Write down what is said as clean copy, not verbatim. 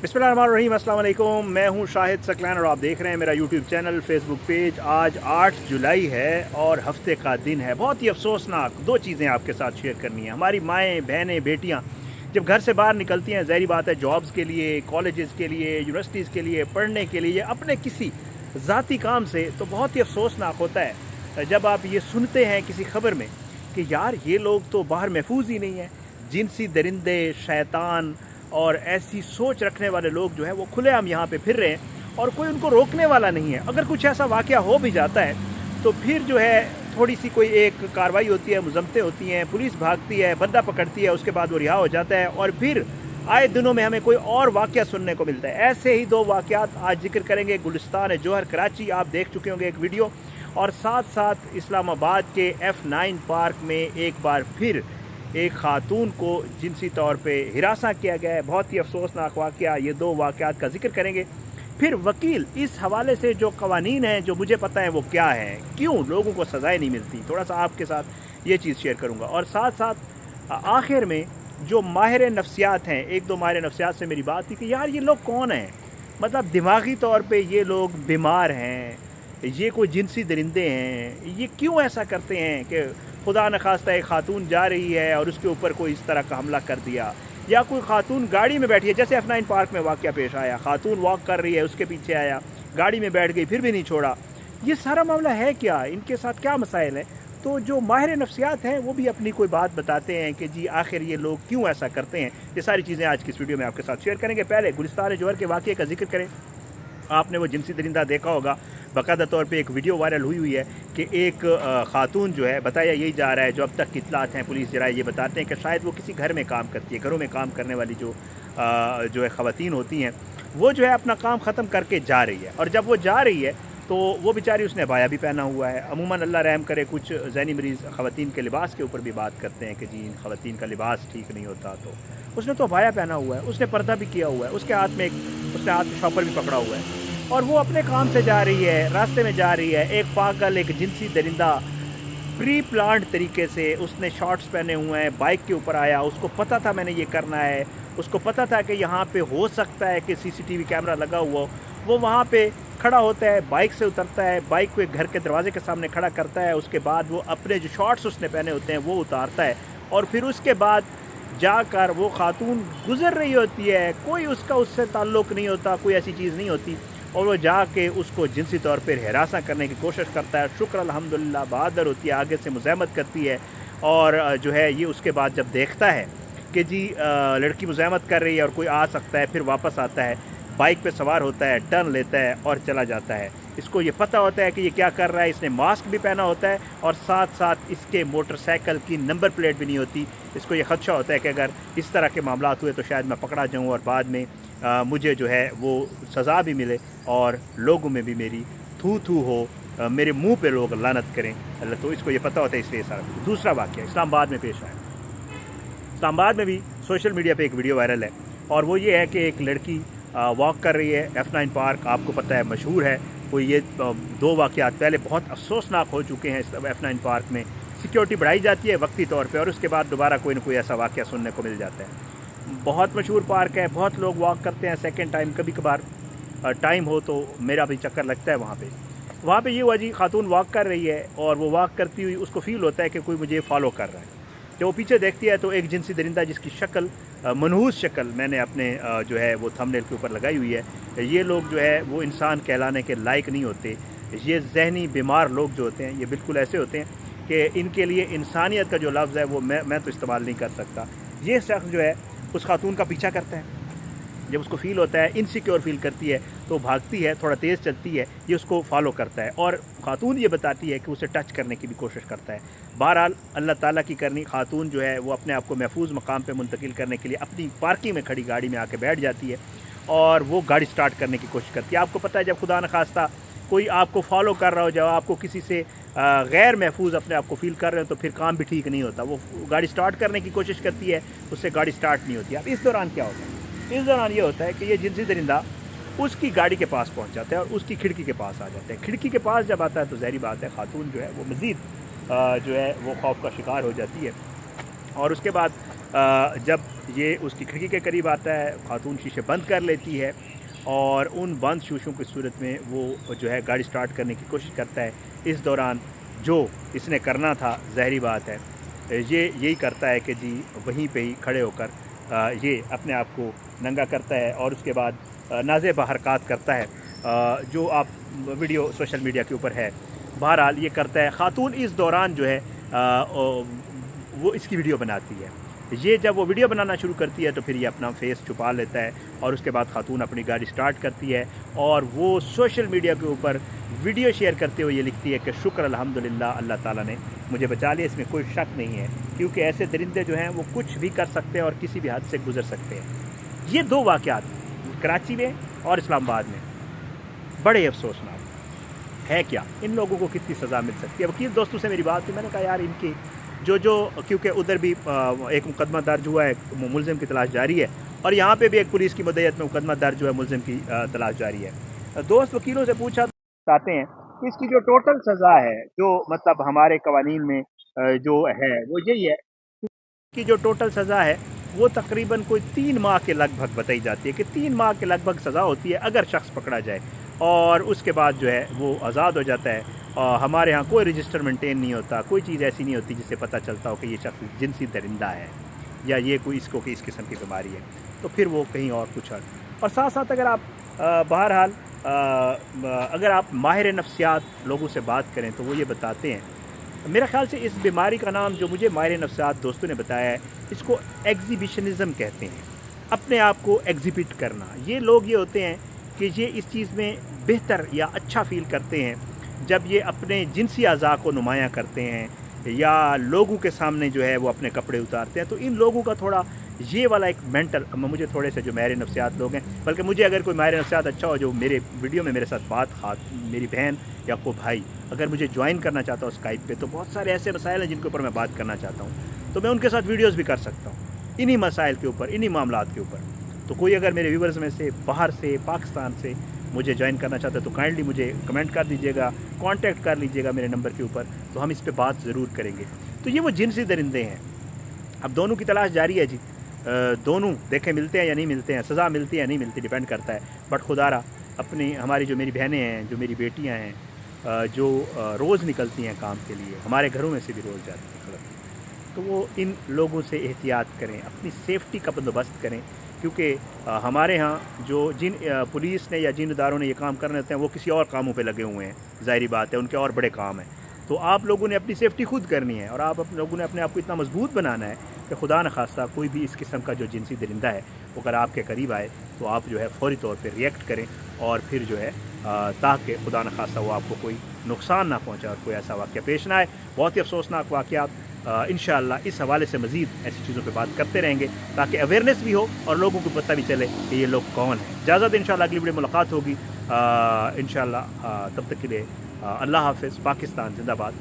बिस्मिल्लाहिर्रहमानिर्रहीम, अस्सलाम वालेकुम। मैं हूं शाहिद सकलैन और आप देख रहे हैं मेरा यूट्यूब चैनल, फेसबुक पेज। आज 8 जुलाई है और हफ्ते का दिन है। बहुत ही अफसोसनाक दो चीज़ें आपके साथ शेयर करनी है। हमारी माएँ, बहनें, बेटियां जब घर से बाहर निकलती हैं, ज़ाहिर बात है जॉब्स के लिए, कॉलेजेस के लिए, यूनिवर्सिटीज़ के लिए, पढ़ने के लिए, अपने किसी ज़ाती काम से, तो बहुत ही अफसोसनाक होता है जब आप ये सुनते हैं किसी खबर में कि यार ये लोग तो बाहर महफूज ही नहीं है। जिनसी दरिंदे, शैतान और ऐसी सोच रखने वाले लोग जो है वो खुलेआम यहाँ पे फिर रहे हैं और कोई उनको रोकने वाला नहीं है। अगर कुछ ऐसा वाक़या हो भी जाता है तो फिर जो है थोड़ी सी कोई एक कार्रवाई होती है, मुज़म्मतें होती हैं, पुलिस भागती है, बंदा पकड़ती है, उसके बाद वो रिहा हो जाता है और फिर आए दिनों में हमें कोई और वाक़या सुनने को मिलता है। ऐसे ही दो वाक़यात आज जिक्र करेंगे। गुलिस्तान जौहर कराची आप देख चुके होंगे एक वीडियो, और साथ साथ इस्लामाबाद के F9 पार्क में एक बार फिर एक खातून को जिनसी तौर पे हिरासा किया गया है। बहुत ही अफसोसनाक वाक़या। ये दो वाक़यात का जिक्र करेंगे। फिर वकील इस हवाले से जो कवानीन हैं जो मुझे पता है वो क्या है, क्यों लोगों को सज़ाएँ नहीं मिलती, थोड़ा सा आपके साथ ये चीज़ शेयर करूँगा। और साथ साथ आखिर में जो माहिर नफ्सियात हैं, एक दो माहिर नफ्सियात से मेरी बात थी कि यार ये लोग कौन हैं, मतलब दिमागी तौर पे ये लोग बीमार हैं, ये कोई जिनसी दरिंदे हैं, ये क्यों ऐसा करते हैं कि खुदा न खास्ता एक खातून जा रही है और उसके ऊपर कोई इस तरह का हमला कर दिया, या कोई खातून गाड़ी में बैठी है, जैसे F9 पार्क में वाक़या पेश आया, खातून वॉक कर रही है, उसके पीछे आया, गाड़ी में बैठ गई, फिर भी नहीं छोड़ा। ये सारा मामला है क्या, इनके साथ क्या मसाइल हैं? तो जो माहिर नफ्सियात हैं वो भी अपनी कोई बात बताते हैं कि जी आखिर ये लोग क्यों ऐसा करते हैं। ये सारी चीज़ें आज की इस वीडियो में आपके साथ शेयर करेंगे। पहले गुलिस्तान जौहर के वाक़ये का जिक्र करें। आपने वो जिनसी दरिंदा देखा होगा, बाकायदा तौर पे एक वीडियो वायरल हुई है कि एक खातून जो है, बताया यही जा रहा है, जो अब तक की इत्तलात हैं पुलिस जराए ये बताते हैं कि शायद वो किसी घर में काम करती है। घरों में काम करने वाली जो है ख़वातीन होती हैं, वो जो है अपना काम ख़त्म करके जा रही है, और जब वो जा रही है तो वो बेचारी, उसने अबाया भी पहना हुआ है। अमूमन अल्लाह रहम करे कुछ ज़हनी मरीज़ ख़वातीन के लिबास के ऊपर भी बात करते हैं कि जी इन ख़वातीन का लिबास ठीक नहीं होता, तो उसने तो अबाया पहना हुआ है, उसने पर्दा भी किया हुआ है, उसके हाथ में शॉपर भी पकड़ा हुआ है और वो अपने काम से जा रही है, रास्ते में जा रही है। एक पागल, एक जिनसी दरिंदा प्री प्लान्ड तरीके से, उसने शॉर्ट्स पहने हुए हैं, बाइक के ऊपर आया, उसको पता था मैंने ये करना है, उसको पता था कि यहाँ पे हो सकता है कि CCTV कैमरा लगा हुआ। वो वहाँ पे खड़ा होता है, बाइक से उतरता है, बाइक को एक घर के दरवाजे के सामने खड़ा करता है, उसके बाद वो अपने जो शॉर्ट्स उसने पहने होते हैं वो उतारता है, और फिर उसके बाद जाकर वो खातून गुज़र रही होती है, कोई उसका उससे ताल्लुक़ नहीं होता, कोई ऐसी चीज़ नहीं होती, और वो जाके उसको जिनसी तौर पर हिरासा करने की कोशिश करता है। शुक्र अल्हम्दुलिल्लाह बहादुर होती है, आगे से मुज़ाहमत करती है, और जो है ये उसके बाद जब देखता है कि जी लड़की मुज़ाहमत कर रही है और कोई आ सकता है, फिर वापस आता है, बाइक पे सवार होता है, टर्न लेता है और चला जाता है। इसको ये पता होता है कि ये क्या कर रहा है, इसने मास्क भी पहना होता है और साथ साथ इसके मोटरसाइकिल की नंबर प्लेट भी नहीं होती। इसको ये खदशा होता है कि अगर इस तरह के मामलात हुए तो शायद मैं पकड़ा जाऊँ और बाद में मुझे जो है वो सज़ा भी मिले और लोगों में भी मेरी थू थू हो, मेरे मुंह पे लोग लानत करें अल्लाह। तो इसको ये पता होता है, इसलिए सारा। दूसरा वाक़या इस्लामाबाद में पेश आया। इस्लामाबाद में भी सोशल मीडिया पे एक वीडियो वायरल है, और वो ये है कि एक लड़की वॉक कर रही है। F9 पार्क आपको पता है मशहूर है। कोई ये दो वाक़यात पहले बहुत अफसोसनाक हो चुके हैं। इस F9 पार्क में सिक्योरिटी बढ़ाई जाती है वक्ती तौर पे, और उसके बाद दोबारा कोई ना कोई ऐसा वाक़या सुनने को मिल जाता है। बहुत मशहूर पार्क है, बहुत लोग वॉक करते हैं। सेकंड टाइम कभी कभार टाइम हो तो मेरा भी चक्कर लगता है वहाँ पे ये हुआ जी, खातून वॉक कर रही है और वो वॉक करती हुई उसको फ़ील होता है कि कोई मुझे फ़ॉलो कर रहा है। जब वो पीछे देखती है तो एक जिनसी दरिंदा जिसकी शक्ल, मनहूस शक्ल मैंने अपने जो है वो थंबनेल के ऊपर लगाई हुई है। ये लोग जो है वो इंसान कहलाने के लायक नहीं होते। ये जहनी बीमार लोग जो होते हैं ये बिल्कुल ऐसे होते हैं कि इनके लिए इंसानियत का जो लफ्ज़ है वो मैं तो इस्तेमाल नहीं कर सकता। ये शख्स जो है उस खातून का पीछा करता है, जब उसको फ़ील होता है, इनसिक्योर फील करती है तो भागती है, थोड़ा तेज़ चलती है, ये उसको फॉलो करता है, और खातून ये बताती है कि उसे टच करने की भी कोशिश करता है। बहरहाल अल्लाह ताला की करनी, खातून जो है वो अपने आप को महफूज मकाम पे मुंतकिल करने के लिए अपनी पार्किंग में खड़ी गाड़ी में आके बैठ जाती है और वो गाड़ी स्टार्ट करने की कोशिश करती है। आपको पता है जब खुदा न खास्ता कोई आपको फॉलो कर रहा हो, जब आपको किसी से गैर महफूज अपने आप को फ़ील कर रहे हो तो फिर काम भी ठीक नहीं होता। वो गाड़ी स्टार्ट करने की कोशिश करती है, उससे गाड़ी स्टार्ट नहीं होती। अब इस दौरान क्या होता है? इस दौरान ये होता है कि ये जिनसी दरिंदा उसकी गाड़ी के पास पहुंच जाता है और उसकी खिड़की के पास आ जाता है। खिड़की के पास जब आता है तो ज़ाहिर बात है खातून जो है वो मज़ीद जो है वो खौफ का शिकार हो जाती है, और उसके बाद जब ये उसकी खिड़की के करीब आता है, खातून शीशे बंद कर लेती है और उन बंद शीशों की सूरत में वो जो है गाड़ी स्टार्ट करने की कोशिश करता है। इस दौरान जो इसने करना था, ज़ाहिरी बात है, ये यही करता है कि जी वहीं पे ही खड़े होकर ये अपने आप को नंगा करता है और उसके बाद नाज़ेब हरकत करता है, जो आप वीडियो सोशल मीडिया के ऊपर है। बहरहाल ये करता है। खातून इस दौरान जो है वो इसकी वीडियो बनाती है। ये जब वो वीडियो बनाना शुरू करती है तो फिर ये अपना फेस छुपा लेता है और उसके बाद खातून अपनी गाड़ी स्टार्ट करती है और वो सोशल मीडिया के ऊपर वीडियो शेयर करते हुए ये लिखती है कि शुक्र अल्हम्दुलिल्लाह, अल्लाह ताला ने मुझे बचा लिया। इसमें कोई शक नहीं है, क्योंकि ऐसे दरिंदे जो हैं वो कुछ भी कर सकते हैं और किसी भी हद से गुजर सकते हैं। ये दो वाक़यात कराची में और इस्लामाबाद में बड़े अफसोसनाक है। क्या इन लोगों को कितनी सज़ा मिल सकती है? वकील दोस्तों से मेरी बात हुई, मैंने कहा यार इनकी जो क्योंकि उधर भी एक मुकदमा दर्ज हुआ है, मुलज़िम की तलाश जारी है, और यहाँ पे भी एक पुलिस की मदयत में मुकदमा दर्ज हुआ है, मुलज़िम की तलाश जारी है। दोस्त वकीलों से पूछा चाहते हैं कि इसकी जो टोटल सज़ा है, जो मतलब हमारे कवानीन में जो है वो यही है कि जो टोटल सज़ा है वो तकरीबन कोई 3 माह के लगभग बताई जाती है कि 3 माह के लगभग सज़ा होती है अगर शख्स पकड़ा जाए, और उसके बाद जो है वो आज़ाद हो जाता है। हमारे यहाँ कोई रजिस्टर मेंटेन नहीं होता, कोई चीज़ ऐसी नहीं होती जिससे पता चलता हो कि ये शख्स जिनसी दरिंदा है या ये कोई इसको कि इस किस्म की बीमारी है, तो फिर वो कहीं और कुछ और साथ साथ अगर आप बहरहाल अगर आप माहिर नफ्सियात लोगों से बात करें तो वो ये बताते हैं, मेरे ख़्याल से इस बीमारी का नाम जो मुझे माहिर नफ्सियात दोस्तों ने बताया है, इसको एग्जिबिशनिज़म कहते हैं, अपने आप को एग्जिबिट करना। ये लोग ये होते हैं कि ये इस चीज़ में बेहतर या अच्छा फ़ील करते हैं जब ये अपने जिनसी अज़ा को नुमायाँ करते हैं या लोगों के सामने जो है वो अपने कपड़े उतारते हैं। तो इन लोगों का थोड़ा ये वाला एक मेंटल, मुझे थोड़े से जो माहिर नफ्सियात लोग हैं, बल्कि मुझे अगर कोई माहिर नफ्सियात अच्छा हो जो मेरे वीडियो में मेरे साथ मेरी बहन या कोई भाई अगर मुझे ज्वाइन करना चाहता हूँ स्काइप पे, तो बहुत सारे ऐसे मसाइल हैं जिनके ऊपर मैं बात करना चाहता हूँ, तो मैं उनके साथ वीडियोज़ भी कर सकता हूँ इन्हीं मसाइल के ऊपर, इन्हीं मामलात के ऊपर। तो कोई अगर मेरे व्यूवर्स में से बाहर से, पाकिस्तान से मुझे ज्वाइन करना चाहता है तो काइंडली मुझे कमेंट कर दीजिएगा, कांटेक्ट कर लीजिएगा मेरे नंबर के ऊपर, तो हम इस पे बात ज़रूर करेंगे। तो ये वो जिनसी दरिंदे हैं। अब दोनों की तलाश जारी है जी, दोनों देखें मिलते हैं या नहीं मिलते हैं, सज़ा मिलती है या नहीं मिलती, डिपेंड करता है। बट खुदारा अपनी हमारी जो मेरी बहनें हैं, जो मेरी बेटियाँ हैं, जो रोज़ निकलती हैं काम के लिए, हमारे घरों में से भी रोज़ जाती हैं, तो वो इन लोगों से एहतियात करें, अपनी सेफ्टी का बंदोबस्त करें, क्योंकि हमारे यहाँ जो जिन पुलिस ने या जिन इदारों ने ये काम करने होते हैं वो किसी और कामों पे लगे हुए हैं, ज़ाहिरी बात है, उनके और बड़े काम हैं। तो आप लोगों ने अपनी सेफ्टी खुद करनी है और आप लोगों ने अपने आप को इतना मजबूत बनाना है कि खुदा न खास्ता कोई भी इस किस्म का जो जिनसी दरिंदा है वो अगर आपके करीब आए तो आप जो है फौरी तौर पर रिएक्ट करें और फिर जो है ताकि खुदा न खास्ता वो आपको कोई नुकसान ना पहुँचा और कोई ऐसा वाक़या पेश ना आए। बहुत ही अफसोसनाक वाक़यात, इंशाअल्लाह इस हवाले से मज़ीद ऐसी चीज़ों पे बात करते रहेंगे ताकि अवेयरनेस भी हो और लोगों को पता भी चले कि ये लोग कौन हैं। इजाज़त, इंशाअल्लाह अगली वीडियो मुलाकात होगी इंशाअल्लाह। तब तक के लिए अल्लाह हाफ़िज़। पाकिस्तान जिंदाबाद।